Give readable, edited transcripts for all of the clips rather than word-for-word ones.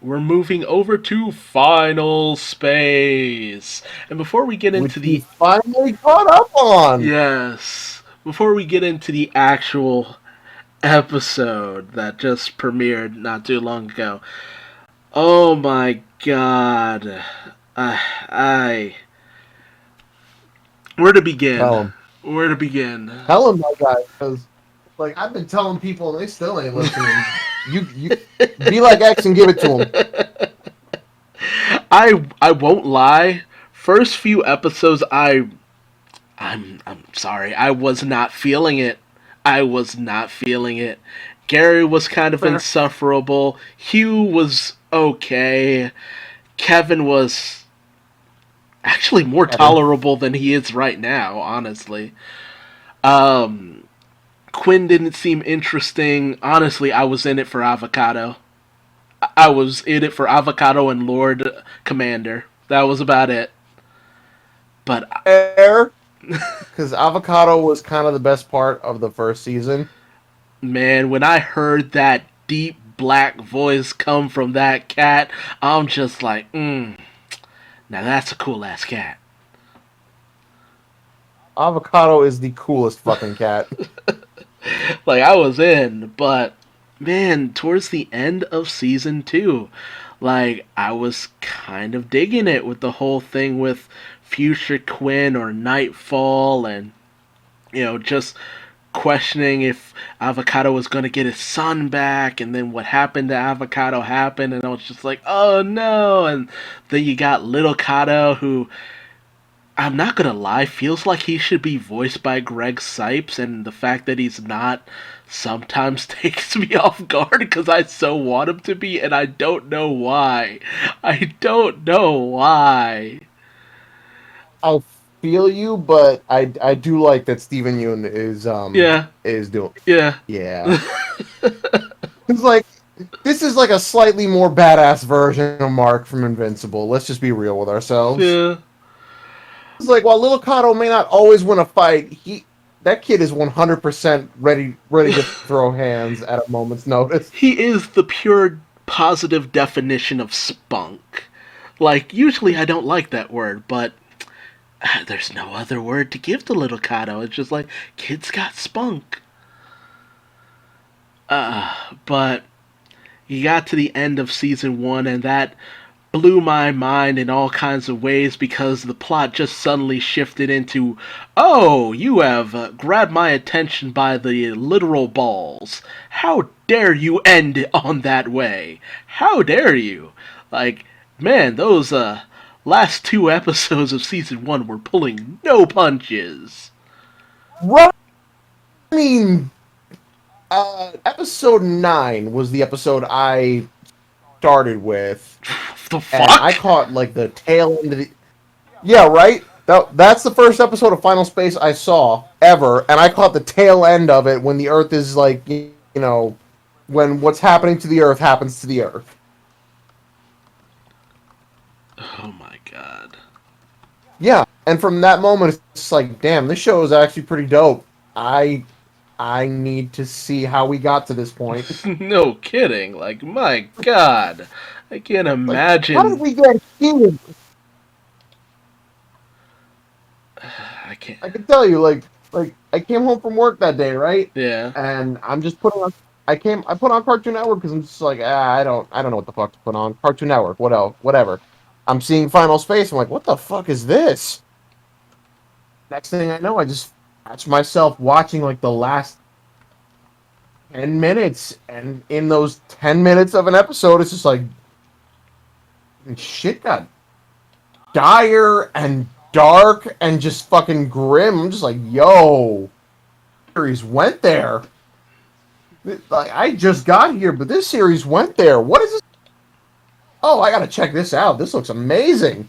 we're moving over to Final Space. And before we get which into we the finally caught up on. yes, before we get into the actual episode that just premiered not too long ago, oh my god, I where to begin? Tell him. Where to begin? Tell him, my guy, because like I've been telling people and they still ain't listening. You be like X and give it to him. I won't lie. First few episodes, I'm sorry, I was not feeling it. I was not feeling it. Gary was kind of Fair. insufferable. Hugh was okay. Kevin was actually more Kevin. tolerable than he is right now, honestly. Um, Quinn didn't seem interesting. Honestly, I was in it for Avocado. I was in it for Avocado and Lord Commander. That was about it. But Fair. Because Avocado was kind of the best part of the first season. man, when I heard that deep black voice come from that cat, I'm just like, now that's a cool ass cat. Avocado is the coolest fucking cat. Like I was in, but man, towards the end of season 2, like I was kind of digging it with the whole thing with Future Quinn or Nightfall and just questioning if Avocado was going to get his son back, and then what happened to Avocado happened, and I was just like, oh no. And then you got Little Kato, who I'm not gonna lie, feels like he should be voiced by Greg Sipes, and the fact that he's not sometimes takes me off guard because I so want him to be, and I don't know why. I don't know why. I feel you, but I do like that Steven Yeun Yeah, is doing. yeah. Yeah, it's like this is like a slightly more badass version of Mark from Invincible. Let's just be real with ourselves. Yeah. It's like while Little Kato may not always win a fight, he that kid is 100% ready to throw hands at a moment's notice. He is the pure positive definition of spunk. Like, usually I don't like that word, but there's no other word to give to Little Kato. It's just like, kid's got spunk. But you got to the end of season 1, and that blew my mind in all kinds of ways because the plot just suddenly shifted into, oh, you have grabbed my attention by the literal balls. How dare you end on that way? How dare you? Like, man, those last 2 episodes of season 1 were pulling no punches. Right? I mean, episode 9 was the episode I started with, The and I fuck? caught like the tail end of the. Yeah, right. That's the first episode of Final Space I saw ever, and I caught the tail end of it when the Earth is like, when what's happening to the Earth happens to the Earth. Oh my god. Yeah, and from that moment, it's like, damn, this show is actually pretty dope. I need to see how we got to this point. No kidding. Like, my god. I can't Like, how did imagine. we get here? I can't. I can tell you, like I came home from work that day, right? Yeah. And I'm just putting on. I put on Cartoon Network because I'm just like, I don't know what the fuck to put on Cartoon Network. What else? Whatever. I'm seeing Final Space. I'm like, what the fuck is this? Next thing I know, I just catch myself watching like the last 10 minutes, and in those 10 minutes of an episode, it's just like shit got dire and dark and just fucking grim. I'm just like, yo, series went there. Like I just got here, but this series went there. What is this? Oh, I gotta check this out. This looks amazing.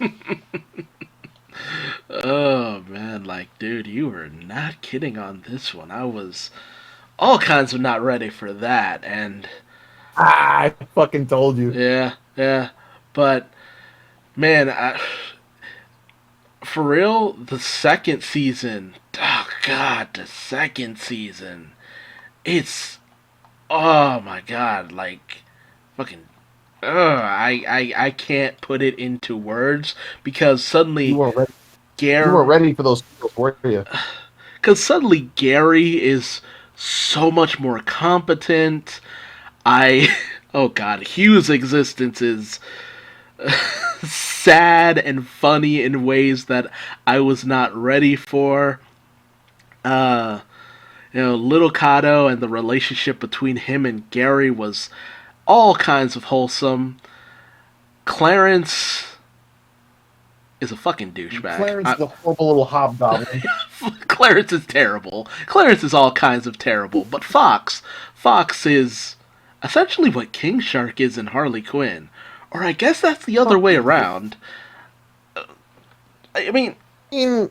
Oh man, like, dude, you were not kidding on this one. I was all kinds of not ready for that, and I fucking told you. yeah, yeah. But man, for real, the second season. Oh god, the second season. It's oh my god, like fucking I can't put it into words because You suddenly weren't ready. You weren't Gary, ready for those skills, were you? Gary is so much more competent. I oh god, Hugh's existence is sad and funny in ways that I was not ready for. Uh, Little Kato and the relationship between him and Gary was all kinds of wholesome. Clarence is a fucking douchebag. Clarence is a horrible little hobgoblin. Clarence is terrible. Clarence is all kinds of terrible. But Fox is essentially what King Shark is in Harley Quinn. Or I guess that's the other way around. I mean, mean,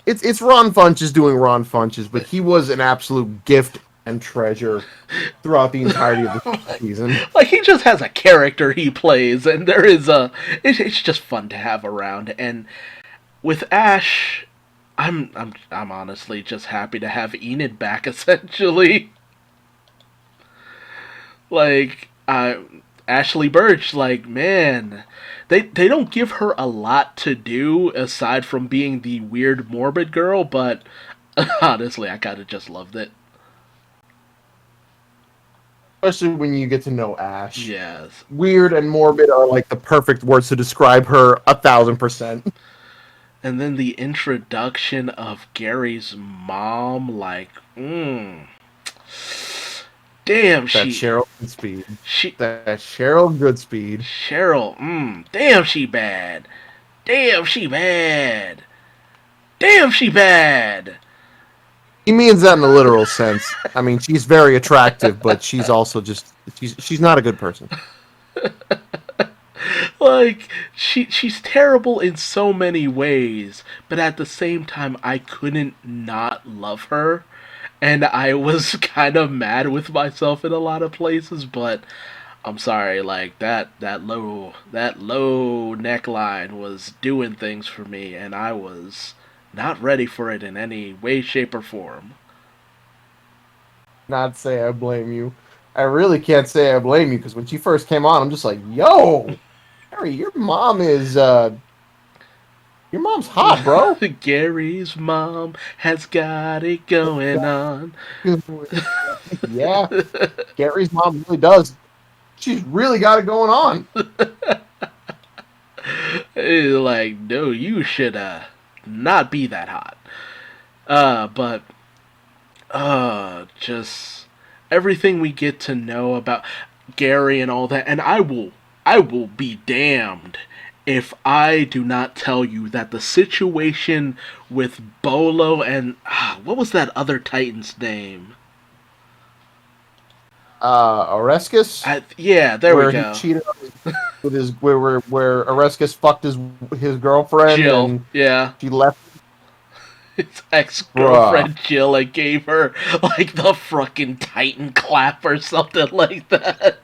it's Ron Funches doing Ron Funches, but he was an absolute gift and treasure throughout the entirety of the season. like he just has a character he plays, and there is it's just fun to have around. And with Ash, I'm honestly just happy to have Enid back. Essentially, like Ashley Birch, like man, they don't give her a lot to do aside from being the weird morbid girl, but honestly, I kind of just loved it. Especially when you get to know Ash. Yes. Weird and morbid are like the perfect words to describe her 1,000%. And then the introduction of Gary's mom, like, damn, That Cheryl Goodspeed. she, That Cheryl Goodspeed. Cheryl, damn, she bad, damn, she bad, damn, she bad. He means that in a literal sense. I mean, she's very attractive, but she's also just she's not a good person. Like she's terrible in so many ways, but at the same time, I couldn't not love her, and I was kind of mad with myself in a lot of places, but I'm sorry, like that low neckline was doing things for me, and I was not ready for it in any way, shape, or form. Not say I blame you. I really can't say I blame you because when she first came on, I'm just like, yo, Harry, your mom's hot, bro. Gary's mom has got it going on. Yeah, Gary's mom really does. She's really got it going on. Like, no, you should not be that hot. But just everything we get to know about Gary and all that, and I will be damned if I do not tell you that the situation with Bolo and what was that other Titan's name? Oreskes, Yeah, there we where he go. cheated with his where Oreskes fucked his girlfriend Jill, and yeah. she left. His ex Bruh. girlfriend Jill and gave her like the fucking Titan clap or something like that.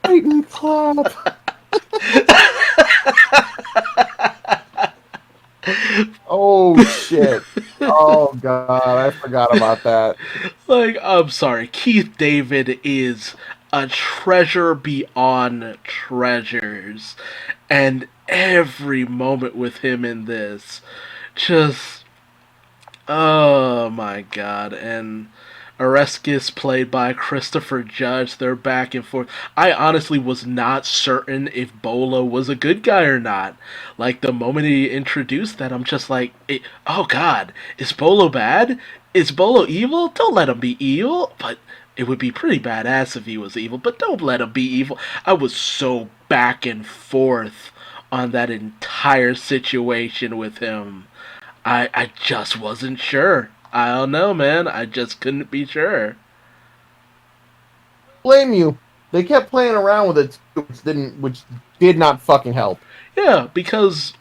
Titan clap. Oh shit. Oh god, I forgot about that. Like, I'm sorry, Keith David is a treasure beyond treasures, and every moment with him in this, just oh my god, and Oreskes played by Christopher Judge, they're back and forth. I honestly was not certain if Bolo was a good guy or not. Like, the moment he introduced that, I'm just like, oh god, is Bolo bad? Is Bolo evil? Don't let him be evil. But it would be pretty badass if he was evil, but don't let him be evil. I was so back and forth on that entire situation with him. I just wasn't sure. I don't know, man. I just couldn't be sure. Blame you. They kept playing around with it, which did not fucking help. Yeah, because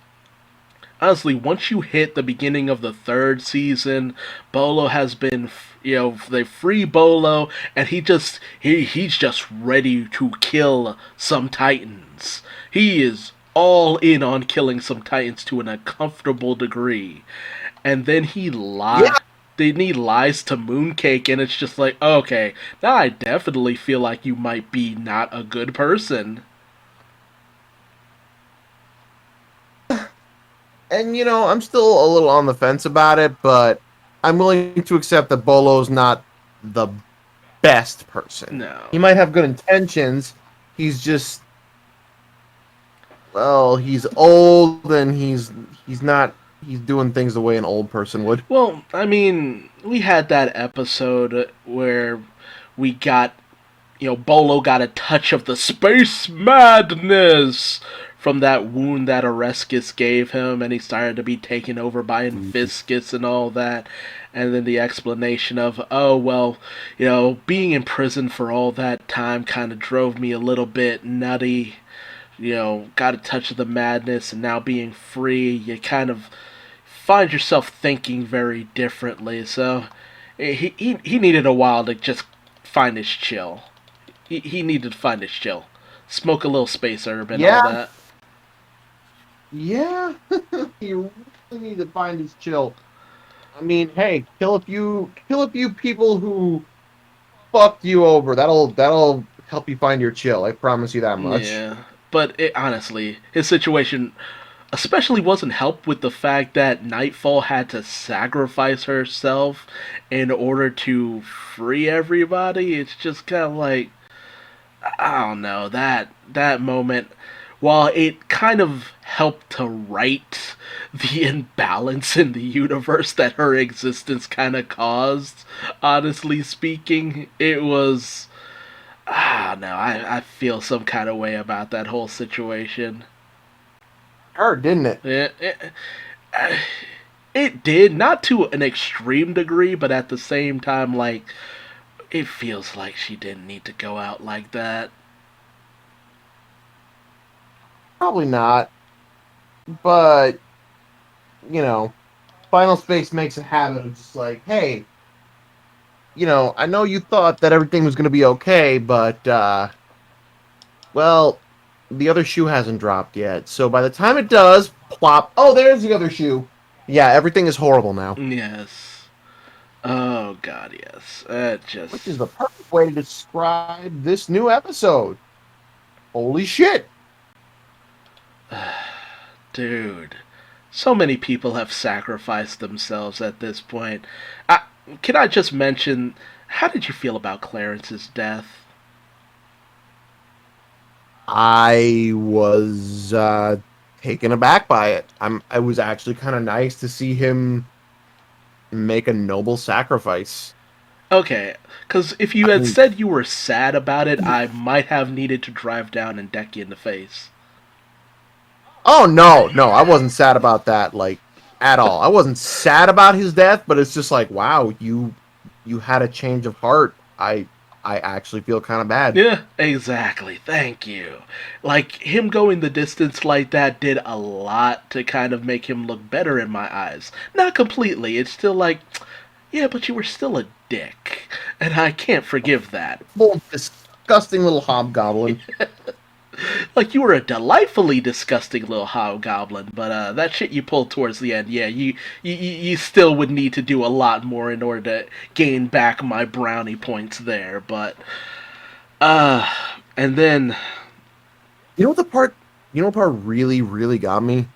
honestly, once you hit the beginning of the third season, Bolo has been, they free Bolo, and he's just ready to kill some Titans. He is all in on killing some Titans to an uncomfortable degree, and then he lies. Yeah. Then he lies to Mooncake, and it's just like, okay, now I definitely feel like you might be not a good person. And I'm still a little on the fence about it, but I'm willing to accept that Bolo's not the best person. He No. might have good intentions. He's just, well, he's old and he's not he's doing things the way an old person would. Well, I mean, we had that episode where we got, Bolo got a touch of the space madness from that wound that Oreskes gave him, and he started to be taken over by Inviscus and all that. And then the explanation of, oh, well, being in prison for all that time kind of drove me a little bit nutty. Got a touch of the madness, and now being free, you kind of find yourself thinking very differently. So he needed a while to just find his chill. He needed to find his chill, smoke a little space herb and all Yeah, that. yeah. He really need to find his chill. I mean, hey, kill a few people who fucked you over. That'll help you find your chill. I promise you that much. Yeah, but honestly, his situation especially wasn't helped with the fact that Nightfall had to sacrifice herself in order to free everybody. It's just kind of like, I don't know, that moment, while it kind of helped to right the imbalance in the universe that her existence kind of caused, honestly speaking, it was, I don't know, I feel some kind of way about that whole situation. Hurt, didn't it? It did, not to an extreme degree, but at the same time, like, it feels like she didn't need to go out like that. Probably not. But you know, Final Space makes a habit of just like, hey, I know you thought that everything was going to be okay, but well, the other shoe hasn't dropped yet. So by the time it does, plop. Oh, there's the other shoe. Yeah, everything is horrible now. Yes. Oh god, yes. It Which just is the perfect way to describe this new episode. Holy shit! dude. So many people have sacrificed themselves at this point. I, can I just mention, how did you feel about Clarence's death? I was taken aback by it. I was actually kind of nice to see him make a noble sacrifice. Okay, because if you I had mean, said you were sad about it, I might have needed to drive down and deck you in the face. oh no, I wasn't sad about that like at all. I wasn't sad about his death, but it's just like, wow, you had a change of heart. I actually feel kind of bad. Yeah, exactly. Thank you. Like, him going the distance like that did a lot to kind of make him look better in my eyes. Not completely. It's still like, yeah, but you were still a dick. And I can't forgive that. Little disgusting little hobgoblin. Like, you were a delightfully disgusting little hobgoblin, but that shit you pulled towards the end, yeah, you still would need to do a lot more in order to gain back my brownie points there, but, uh, and then, You know what the part? You know what part really really got me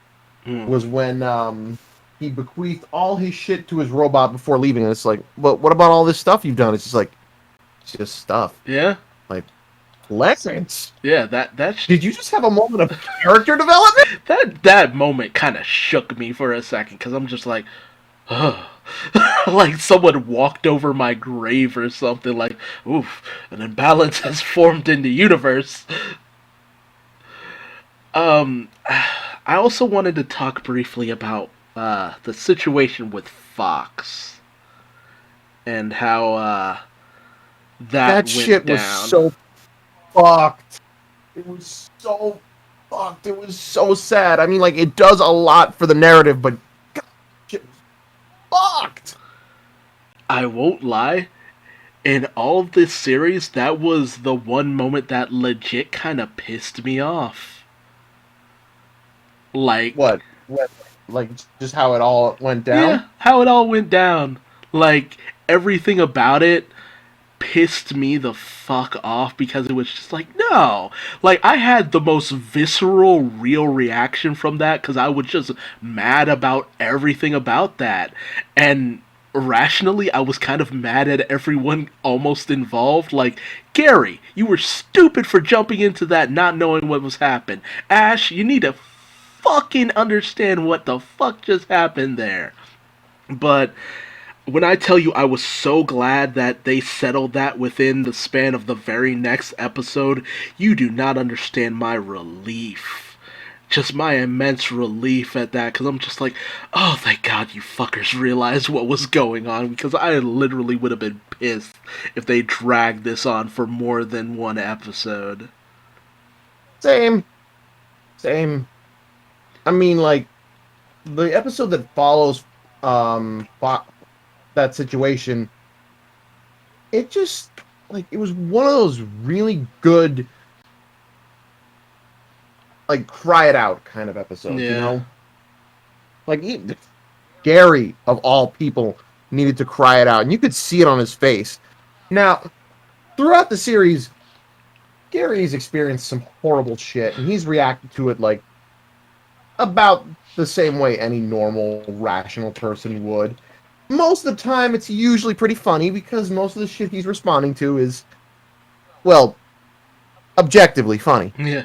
hmm, was when he bequeathed all his shit to his robot before leaving, and it's like, but what about all this stuff you've done? It's just like, it's just stuff. yeah, Like lessons. yeah, Did you just have a moment of character development? that moment kind of shook me for a second, because I'm just like, ugh. Like someone walked over my grave or something, like, oof, an imbalance has formed in the universe. Um, I also wanted to talk briefly about the situation with Fox and how that That went shit was down. so fucked. It was so fucked. It was so sad. I mean, like, it does a lot for the narrative, but God, shit was fucked. I won't lie. In all of this series, that was the one moment that legit kind of pissed me off. Like, What? Like, just how it all went down? yeah, how it all went down. Like, everything about it. pissed me the fuck off because it was just like, no. Like, I had the most visceral, real reaction from that because I was just mad about everything about that. And rationally, I was kind of mad at everyone almost involved. Like, Gary, you were stupid for jumping into that not knowing what was happening. Ash, you need to fucking understand what the fuck just happened there. But when I tell you I was so glad that they settled that within the span of the very next episode, you do not understand my relief. Just my immense relief at that, because I'm just like, oh, thank God you fuckers realized what was going on, because I literally would have been pissed if they dragged this on for more than one episode. Same, same. I mean, like the episode that follows that situation, it just like it was one of those really good like cry it out kind of episodes, you Yeah. know? Like Gary of all people needed to cry it out and you could see it on his face. Now, throughout the series, Gary's experienced some horrible shit and he's reacted to it like about the same way any normal rational person would. Most of the time it's usually pretty funny because most of the shit he's responding to is, well, objectively funny. Yeah.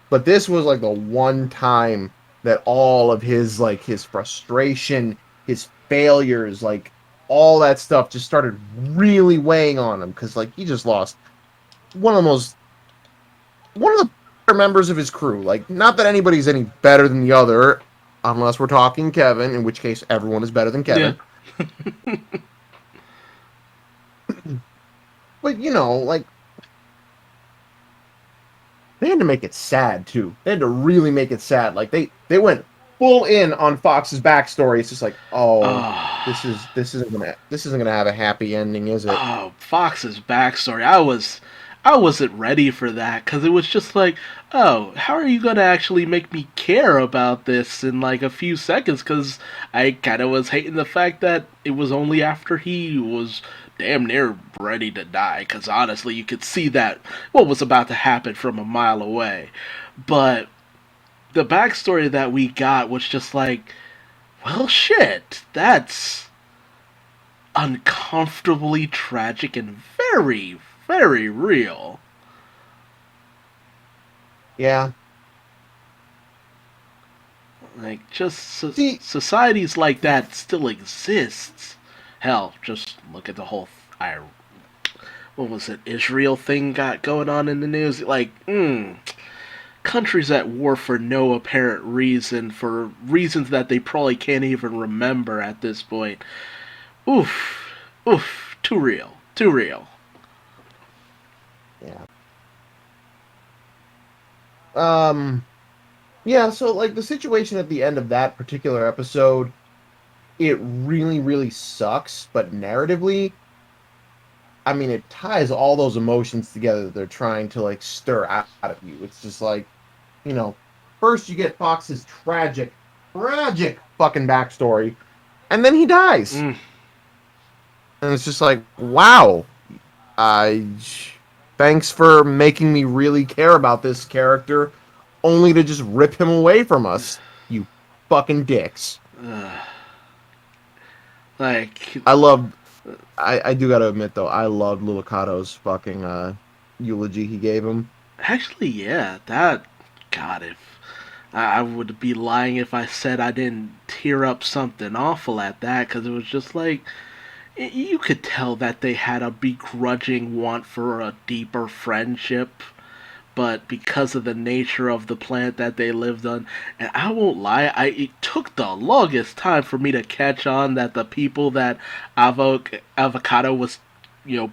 But this was like the one time that all of his like his frustration, his failures, like all that stuff just started really weighing on him because like he just lost one of the most one of the better members of his crew. Like not that anybody's any better than the other, unless we're talking Kevin, in which case everyone is better than Yeah. Kevin. But you know, like they had to make it sad too. They had to really make it sad. Like they went full in on Fox's backstory. It's just like, oh, Oh. this isn't gonna have a happy ending, is it? Oh, Fox's backstory. I wasn't ready for that because it was just like, oh, how are you gonna actually make me care about this in like a few seconds? Because I kind of was hating the fact that it was only after he was damn near ready to die. Because honestly, you could see that what was about to happen from a mile away. But the backstory that we got was just like, well, shit, that's uncomfortably tragic and very, very real. Yeah. Like, just See, societies like that still exists. Hell, just look at the whole what was it, Israel thing got going on in the news. Like, countries at war for no apparent reason, for reasons that they probably can't even remember at this point. Oof, oof, too real, too real. yeah. Um. Yeah. So like the situation at the end of that particular episode, it really really sucks. But narratively, I mean, it ties all those emotions together that they're trying to like stir out of you. It's just like, you know, first you get Fox's tragic fucking backstory, and then he dies, Mm. and it's just like, wow, I thanks for making me really care about this character, only to just rip him away from us, you fucking dicks. Like, I loved. I do gotta admit though, I loved Lulicato's fucking eulogy he gave him. actually, yeah, that. God, if I would be lying if I said I didn't tear up something awful at that, because it was just like you could tell that they had a begrudging want for a deeper friendship, but because of the nature of the planet that they lived on, and I won't lie, it took the longest time for me to catch on that the people that Avocado was,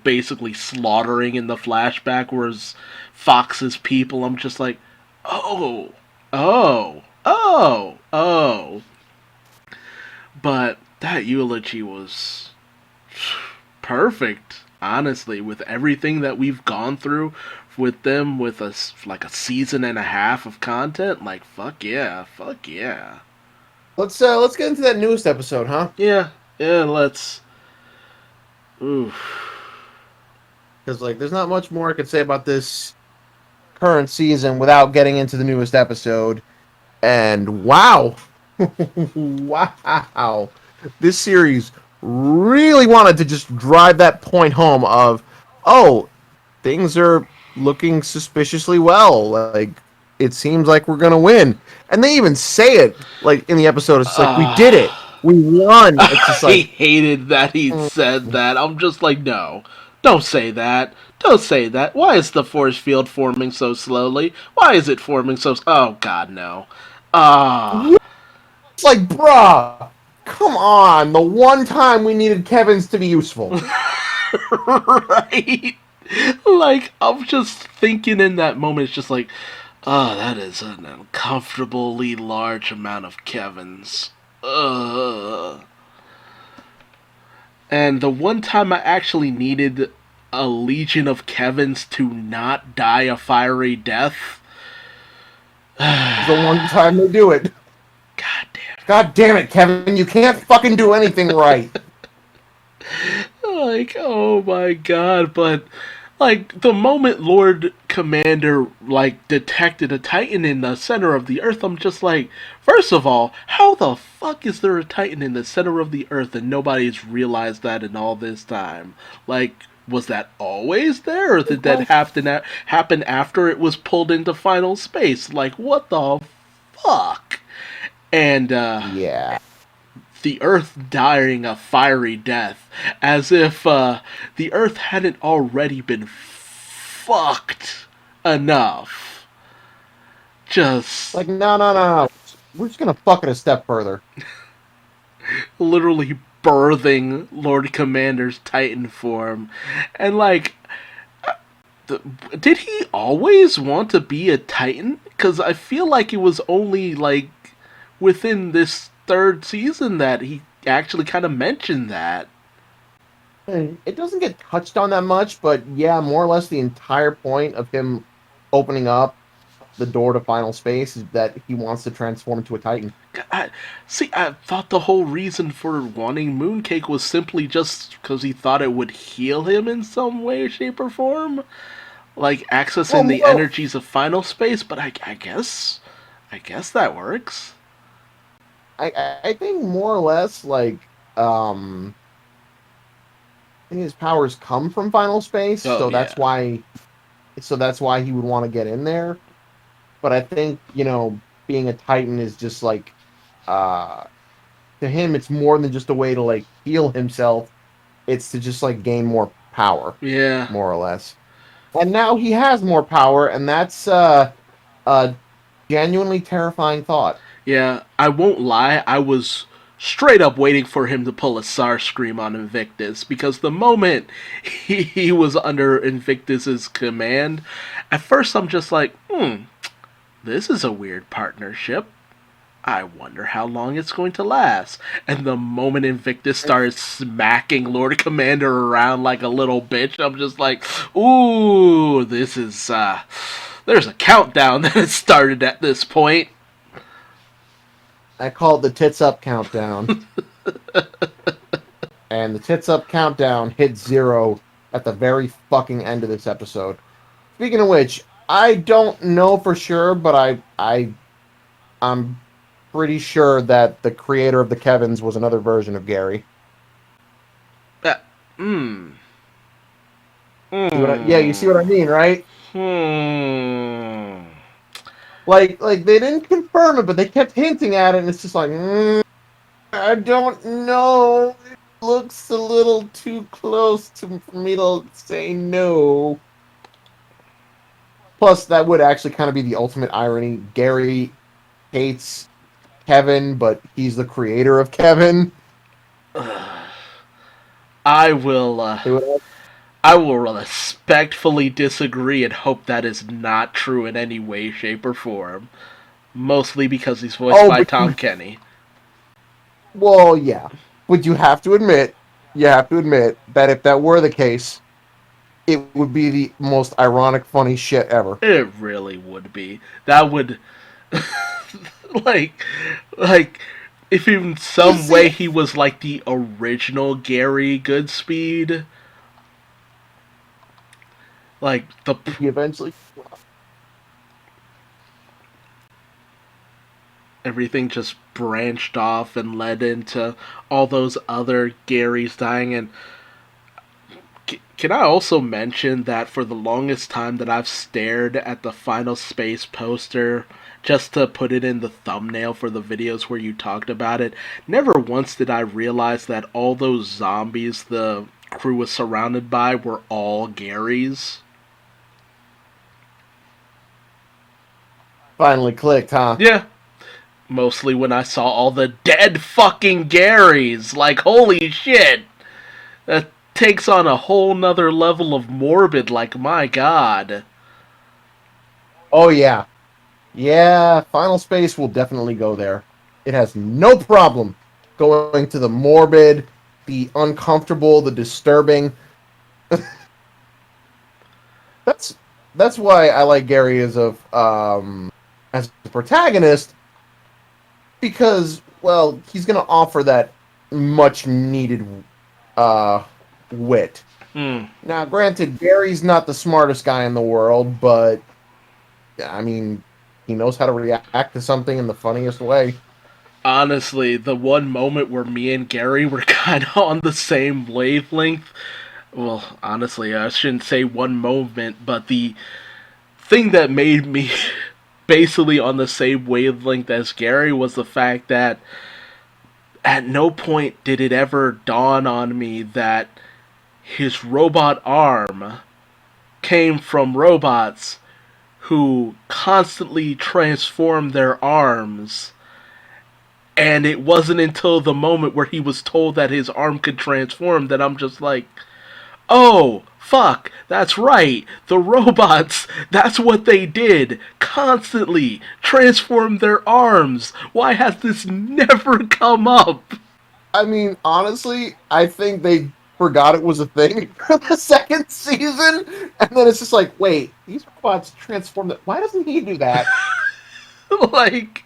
basically slaughtering in the flashback was Fox's people. I'm just like, oh, oh. But that eulogy was perfect, honestly, with everything that we've gone through with them, with us like a season and a half of content. Like, fuck yeah, fuck yeah. Let's get into that newest episode, huh? Yeah, yeah, let's. Oof. Because like, there's not much more I could say about this current season without getting into the newest episode. And wow, wow, this series really wanted to just drive that point home of, oh, things are looking suspiciously well. Like, it seems like we're gonna win, and they even say it like in the episode. It's like, we did it, we won. It's just I like, hated that he said that. I'm just like, no, don't say that. Don't say that. Why is the force field forming so slowly? Why is it forming so? Oh God, no. Ah, it's like, bruh, come on. The one time we needed Kevin's to be useful. right. Like I'm just thinking in that moment. It's just like, oh, that is an uncomfortably large amount of Kevin's. Ugh. And the one time I actually needed a legion of Kevins to not die a fiery death. It's the one time they do it. God damn. God damn it, Kevin, you can't fucking do anything right. Like, oh my god, but like the moment Lord Commander like detected a Titan in the center of the earth, I'm just like, first of all, how the fuck is there a Titan in the center of the earth and nobody's realized that in all this time? Like, was that always there, or did that happen after it was pulled into final space? Like, what the fuck? And Yeah. the Earth dying a fiery death, as if the Earth hadn't already been fucked enough. Just Like, no, no, no, no. We're just gonna fuck it a step further. literally birthing Lord Commander's Titan form. And like, the, did he always want to be a Titan? Because I feel like it was only like within this third season that he actually kind of mentioned that. It doesn't get touched on that much, but yeah, more or less the entire point of him opening up the door to final space is that he wants to transform into a Titan. I thought the whole reason for wanting Mooncake was simply just because he thought it would heal him in some way, shape, or form, like accessing the Well, energies of final space. But I guess that works. I think more or less like his powers come from final space, Oh so yeah, that's why he would want to get in there. But I think, being a Titan is just like, uh to him it's more than just a way to like heal himself. It's to just like gain more power, yeah, more or less. And now he has more power, and that's a genuinely terrifying thought. yeah. I won't lie. I was straight up waiting for him to pull a Sar scream on Invictus because the moment he was under Invictus's command, at first I'm just like, this is a weird partnership. I wonder how long it's going to last. And the moment Invictus starts smacking Lord Commander around like a little bitch, I'm just like, ooh, this is there's a countdown that has started at this point. I call it the tits up countdown. And the tits up countdown hit 0 at the very fucking end of this episode. Speaking of which, I don't know for sure, but I'm pretty sure that the creator of the Kevins was another version of Gary. Uh, mm. Yeah, you see what I mean, right? Hmm. Like they didn't confirm it, but they kept hinting at it, and it's just like, I don't know. It looks a little too close for me to say no. Plus, that would actually kind of be the ultimate irony. Gary hates Kevin, but he's the creator of Kevin. I will. It would, I will respectfully disagree and hope that is not true in any way, shape, or form. Mostly because he's voiced by Tom Kenny. well, yeah, but you have to admit that if that were the case, it would be the most ironic, funny shit ever. It really would be. That would like like if in You some see, way he was like the original Gary Goodspeed, like the he eventually. everything just branched off and led into all those other Garys dying. And can I also mention that for the longest time that I've stared at the Final Space poster just to put it in the thumbnail for the videos where you talked about it, never once did I realize that all those zombies the crew was surrounded by were all Garys. Finally clicked, huh? Yeah, mostly when I saw all the dead fucking Garys. Like, holy shit! That takes on a whole nother level of morbid, like, my god. Oh yeah, yeah. Final Space will definitely go there. It has no problem going to the morbid, the uncomfortable, the disturbing. That's that's why I like Gary as a protagonist, because well, he's gonna offer that much needed uh wit. Hmm. Now, granted, Gary's not the smartest guy in the world, but I mean, he knows how to react to something in the funniest way. Honestly, the one moment where me and Gary were kind of on the same wavelength, well, honestly, I shouldn't say one moment, but the thing that made me basically on the same wavelength as Gary was the fact that at no point did it ever dawn on me that his robot arm came from robots who constantly transformed their arms. And it wasn't until the moment where he was told that his arm could transform that I'm just like, oh, fuck, that's right. The robots, that's what they did. Constantly transform their arms. Why has this never come up? I mean, honestly, I think they forgot it was a thing for the second season, and then it's just like, wait, these robots transform. Why doesn't he do that? Like,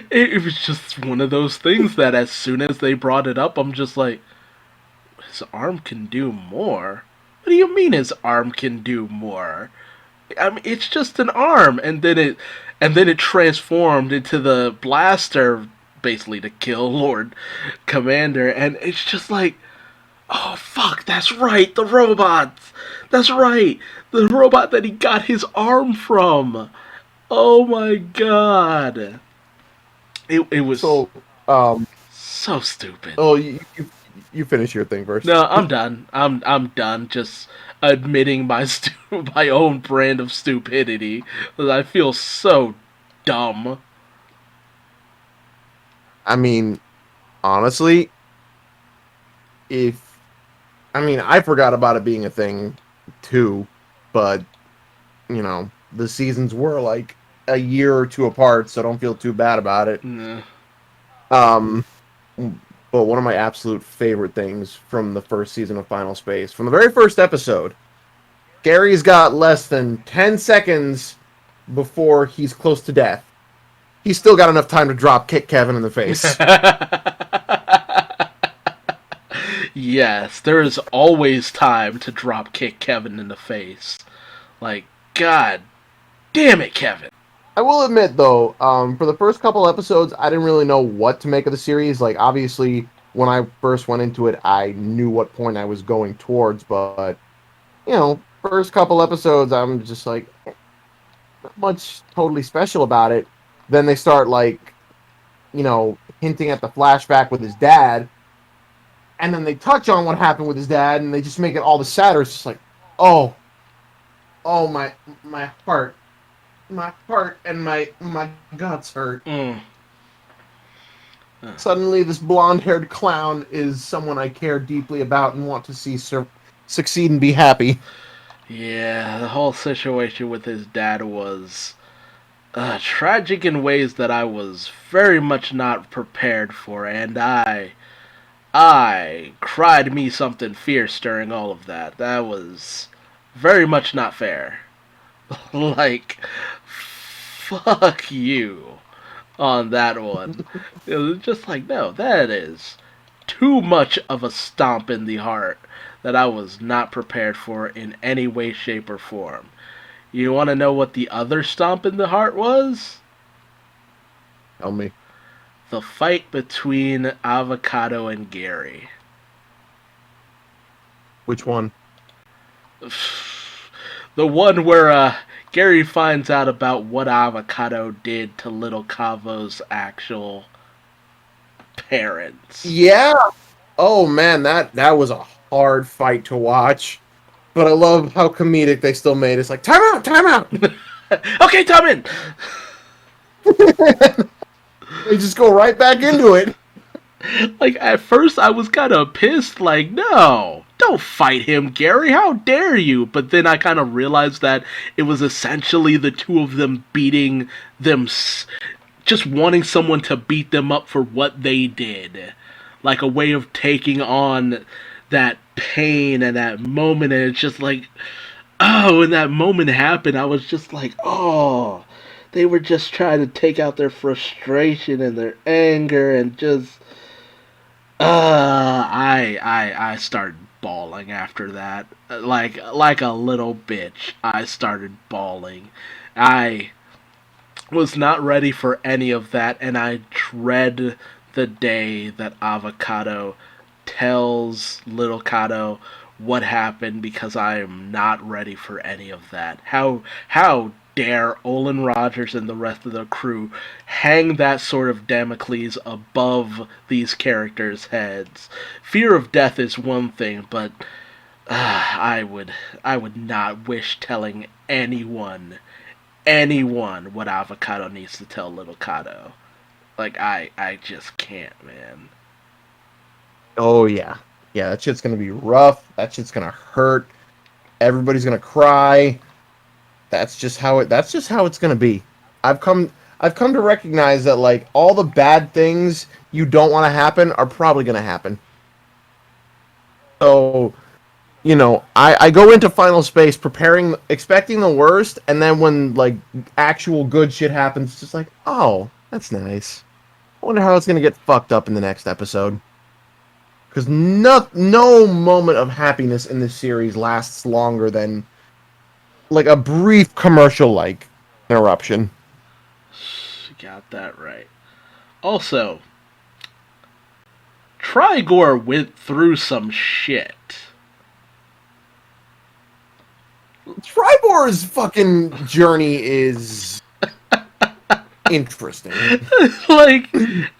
it was just one of those things that as soon as they brought it up, I'm just like, his arm can do more? What do you mean his arm can do more? I mean, it's just an arm, and then it transformed into the blaster, basically to kill Lord Commander, and it's just like, oh fuck, that's right, the robots, that's right, the robot that he got his arm from. Oh my god, it was So, um, so stupid. oh, you finish your thing first. No, I'm done. I'm done. Just admitting my my own brand of stupidity. I feel so dumb. I mean, honestly, if I mean, I forgot about it being a thing too, but you know, the seasons were like a year or two apart, so don't feel too bad about it. Nah. Um, but one of my absolute favorite things from the first season of Final Space, from the very first episode, Gary's got less than 10 seconds before he's close to death. He's still got enough time to drop kick Kevin in the face. Yes, there is always time to drop kick Kevin in the face. Like, god damn it, Kevin. I will admit, though, for the first couple episodes, I didn't really know what to make of the series. Like, obviously, when I first went into it, I knew what point I was going towards, but, you know, first couple episodes, I'm just like, not much totally special about it. Then they start, like, you know, hinting at the flashback with his dad, and then they touch on what happened with his dad, and they just make it all the sadder. It's just like, oh, oh, my heart and my guts hurt. Mm. Suddenly, this blonde-haired clown is someone I care deeply about and want to see succeed and be happy. Yeah, the whole situation with his dad was tragic in ways that I was very much not prepared for, and I cried me something fierce during all of that. That was very much not fair. Like, fuck you. on that one. It was just like, no, that is too much of a stomp in the heart that I was not prepared for in any way, shape, or form. You want to know what the other stomp in the heart was? Tell me. The fight between Avocado and Gary. Which one? The one where Gary finds out about what Avocado did to little Cavo's actual parents. Yeah. Oh man, that was a hard fight to watch. But I love how comedic they still made it. It's like, time out, time out. Okay, Tommen! They just go right back into it. Like, at first I was kind of pissed, like, no, don't fight him, Gary, how dare you? But then I kind of realized that it was essentially the two of them beating them, just wanting someone to beat them up for what they did. Like a way of taking on that pain and that moment, and it's just like, oh, when that moment happened, I was just like, oh, they were just trying to take out their frustration and their anger and just I started bawling after that. Like a little bitch. I started bawling. I was not ready for any of that, and I dread the day that Avocado tells Little Kato what happened, because I am not ready for any of that. How dare Olin Rogers and the rest of the crew hang that sort of Damocles above these characters' heads? Fear of death is one thing, but I would not wish telling anyone what Avocado needs to tell Little Kato. Like, I just can't, man. Oh yeah. Yeah, that shit's gonna be rough. That shit's gonna hurt. Everybody's gonna cry. That's just how it's gonna be. I've come I've come to recognize that like all the bad things you don't want to happen are probably gonna happen. So I go into Final Space expecting the worst, and then when like actual good shit happens, it's just like, oh, that's nice. I wonder how it's gonna get fucked up in the next episode. Because no moment of happiness in this series lasts longer than like a brief commercial like interruption. Got that right. Also, Trigor went through some shit. Tribor's fucking journey is interesting. Like,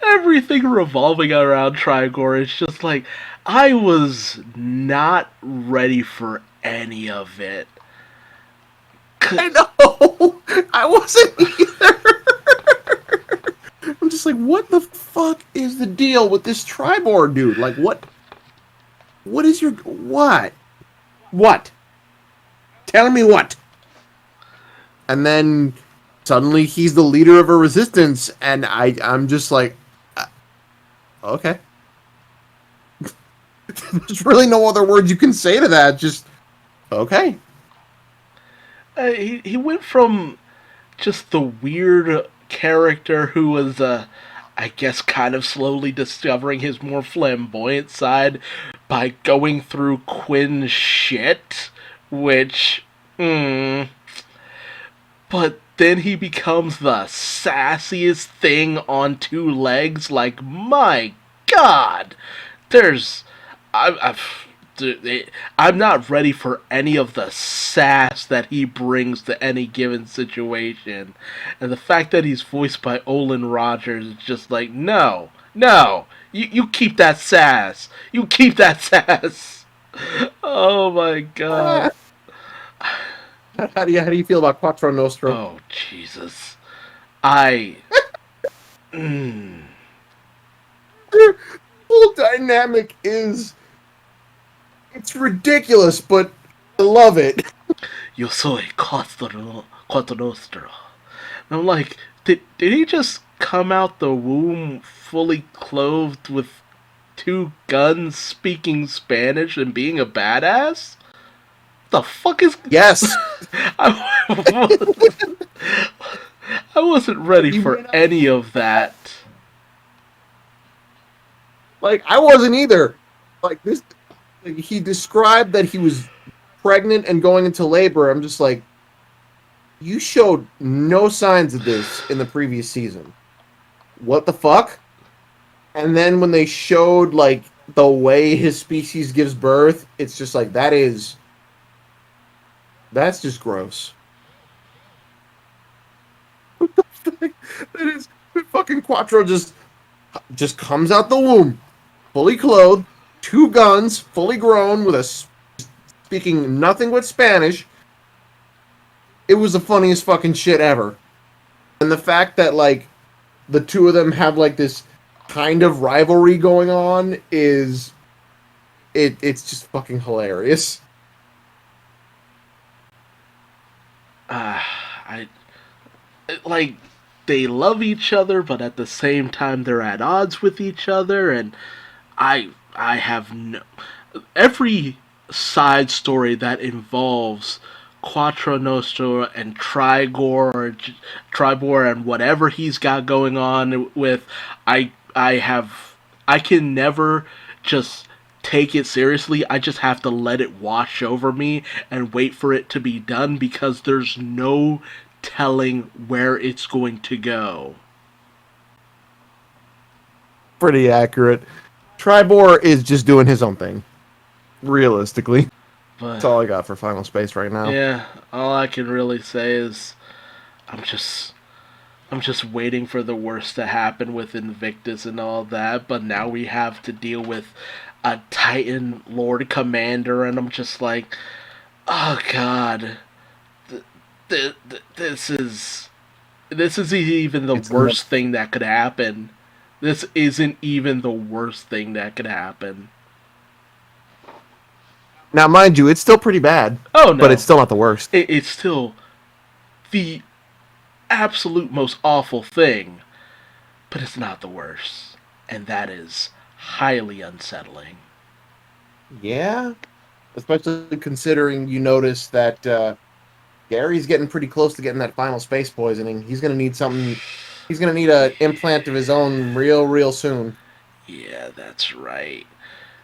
everything revolving around Trigor is just like, I was not ready for any of it. I know! I wasn't either! I'm just like, what the fuck is the deal with this Tribor dude? Like, what is your... What? What? Tell me what? And then suddenly he's the leader of a resistance, and I'm just like, okay. There's really no other words you can say to that. Just okay. He went from just the weird character who was, I guess, kind of slowly discovering his more flamboyant side by going through Quinn's shit, which, but then he becomes the sassiest thing on two legs. Like, my God, there's, I'm not ready for any of the sass that he brings to any given situation, and the fact that he's voiced by Olin Rogers is just like, no, you keep that sass, you keep that sass. Oh my God. How do you feel about Quattro Nostro? Oh Jesus, I. Their whole dynamic is it's ridiculous, but I love it. Yo soy Quattro Nostro. And I'm like, did he just come out the womb fully clothed with two guns, speaking Spanish and being a badass? The fuck is... Yes. I I wasn't ready You for may not any of that. like I wasn't either. Like this, like, he described that he was pregnant and going into labor. I'm just like, you showed no signs of this in the previous season. What the fuck? And then when they showed like the way his species gives birth, it's just like that's just gross. That is fucking Quattro just comes out the womb, fully clothed, two guns, fully grown, with a speaking nothing but Spanish. It was the funniest fucking shit ever. And the fact that like the two of them have like this kind of rivalry going on is it's just fucking hilarious. I like they love each other, but at the same time they're at odds with each other, and I have no every side story that involves Quattro Nostro and Tribor and whatever he's got going on with I can never just take it seriously. I just have to let it wash over me and wait for it to be done because there's no telling where it's going to go. Pretty accurate. Tribor is just doing his own thing. Realistically. But That's all I got for Final Space right now. yeah, all I can really say is I'm just I'm just waiting for the worst to happen with Invictus and all that, but now we have to deal with a Titan Lord Commander, and I'm just like, oh god, this is even the It's gonna, worst thing that could happen. This isn't even the worst thing that could happen. now, mind you, it's still pretty bad, Oh but it's no, still not the worst. it's still the absolute most awful thing, but it's not the worst, and that is highly unsettling. Yeah, especially considering you notice that Gary's getting pretty close to getting that final space poisoning. He's gonna need something. He's gonna need an implant of his own real soon. Yeah, that's right.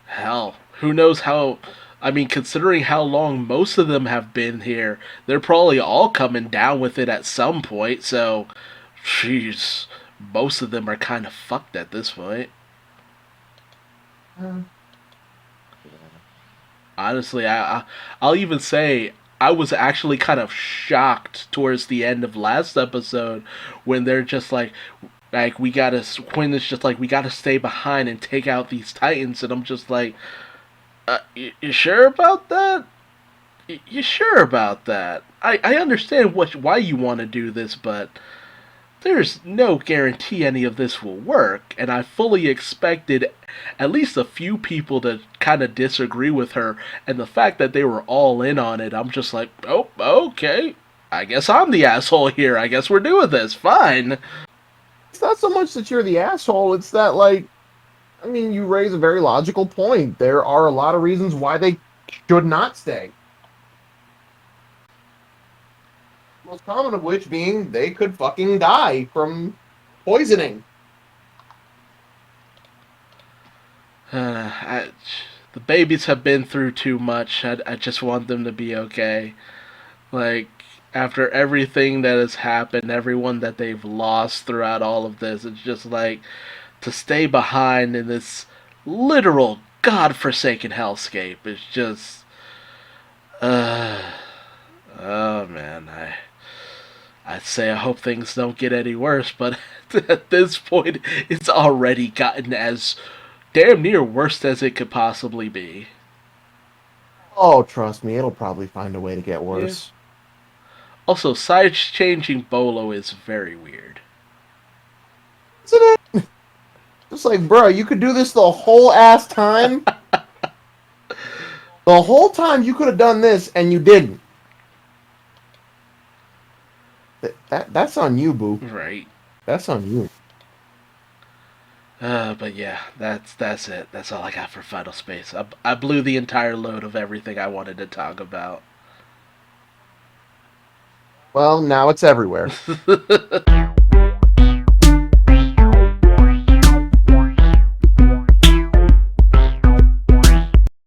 Hell, who knows how. I mean, considering how long most of them have been here, they're probably all coming down with it at some point, so. Jeez. Most of them are kind of fucked at this point. Uh, Honestly, I'll even say I was actually kind of shocked towards the end of last episode when they're just like we gotta Quinn is just like we gotta stay behind and take out these titans, and I'm just like, you sure about that? You sure about that? I understand why you want to do this, but there's no guarantee any of this will work, and I fully expected at least a few people to kind of disagree with her, and the fact that they were all in on it, I'm just like, oh, okay. I guess I'm the asshole here. I guess we're doing this. Fine. it's not so much that you're the asshole. It's that like, I mean, you raise a very logical point. There are a lot of reasons why they should not stay. Most common of which being they could fucking die from poisoning. I, the babies have been through too much. I just want them to be okay. Like, after everything that has happened, everyone that they've lost throughout all of this, it's just like to stay behind in this literal godforsaken hellscape is just. Uh, oh man, I'd say I hope things don't get any worse, but at this point, it's already gotten as damn near worst as it could possibly be. Oh, trust me, it'll probably find a way to get Yeah. worse. Also, side changing Bolo is very weird. Isn't it? Just like, bro, you could do this the whole ass time. The whole time you could have done this and you didn't. That's on you, boo. Right. That's on you. But yeah, that's it. That's all I got for Final Space. I blew the entire load of everything I wanted to talk about. Well, now it's everywhere.